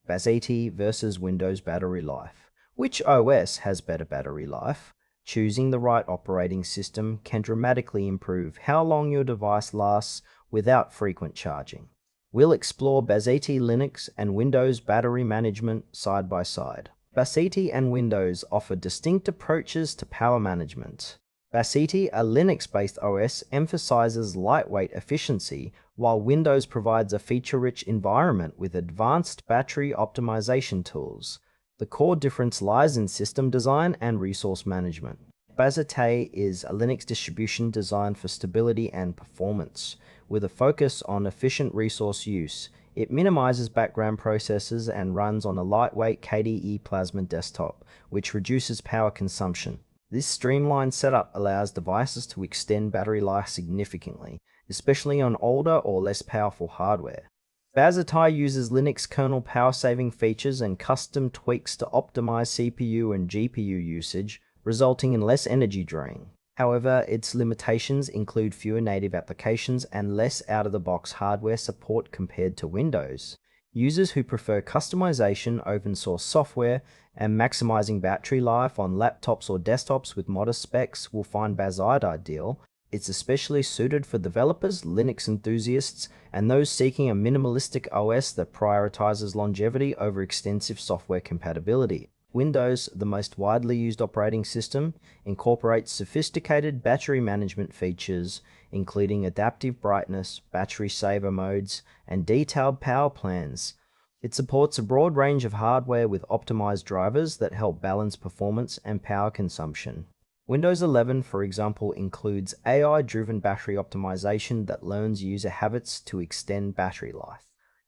Bazzite versus Windows battery life. Which OS has better battery life? Choosing the right operating system can dramatically improve how long your device lasts without frequent charging. We'll explore Bazzite Linux and Windows battery management side by side. Bazzite and Windows offer distinct approaches to power management. Bazzite, a Linux-based OS, emphasizes lightweight efficiency, while Windows provides a feature-rich environment with advanced battery optimization tools. The core difference lies in system design and resource management. Bazzite is a Linux distribution designed for stability and performance. With a focus on efficient resource use, it minimizes background processes and runs on a lightweight KDE Plasma desktop, which reduces power consumption. This streamlined setup allows devices to extend battery life significantly, especially on older or less powerful hardware. Bazzite uses Linux kernel power-saving features and custom tweaks to optimize CPU and GPU usage, resulting in less energy drain. However, its limitations include fewer native applications and less out-of-the-box hardware support compared to Windows. Users who prefer customization, open-source software, and maximizing battery life on laptops or desktops with modest specs will find Bazzite ideal. It's especially suited for developers, Linux enthusiasts, and those seeking a minimalistic OS that prioritizes longevity over extensive software compatibility. Windows, the most widely used operating system, incorporates sophisticated battery management features, including adaptive brightness, battery saver modes, and detailed power plans. It supports a broad range of hardware with optimized drivers that help balance performance and power consumption. Windows 11, for example, includes AI-driven battery optimization that learns user habits to extend battery life.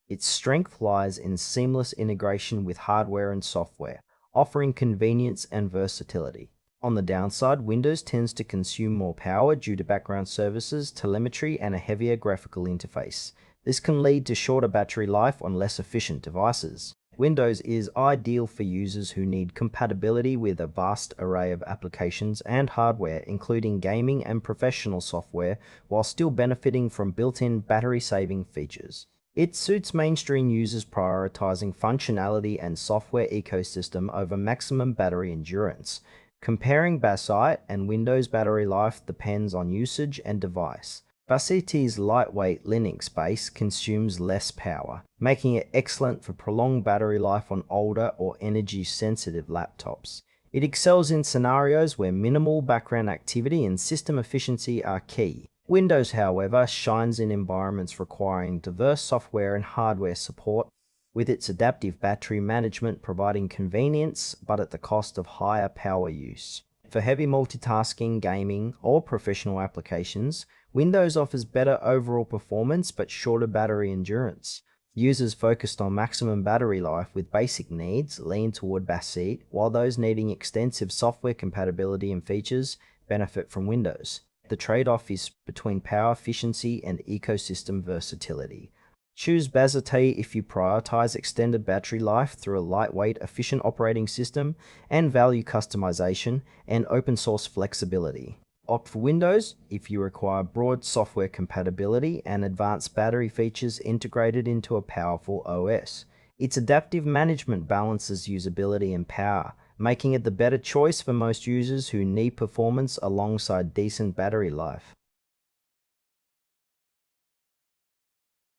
Its strength lies in seamless integration with hardware and software, offering convenience and versatility. On the downside, Windows tends to consume more power due to background services, telemetry, and a heavier graphical interface. This can lead to shorter battery life on less efficient devices. Windows is ideal for users who need compatibility with a vast array of applications and hardware, including gaming and professional software, while still benefiting from built-in battery-saving features. It suits mainstream users prioritizing functionality and software ecosystem over maximum battery endurance. Comparing Bazzite and Windows battery life depends on usage and device. Bazzite's lightweight Linux base consumes less power, making it excellent for prolonged battery life on older or energy-sensitive laptops. It excels in scenarios where minimal background activity and system efficiency are key. Windows, however, shines in environments requiring diverse software and hardware support, with its adaptive battery management providing convenience but at the cost of higher power use. For heavy multitasking, gaming, or professional applications, Windows offers better overall performance but shorter battery endurance. Users focused on maximum battery life with basic needs lean toward Bazzite, while those needing extensive software compatibility and features benefit from Windows. The trade-off is between power efficiency and ecosystem versatility. Choose Bazzite if you prioritize extended battery life through a lightweight, efficient operating system and value customization and open-source flexibility. Opt for Windows if you require broad software compatibility and advanced battery features integrated into a powerful OS. Its adaptive management balances usability and power, making it the better choice for most users who need performance alongside decent battery life.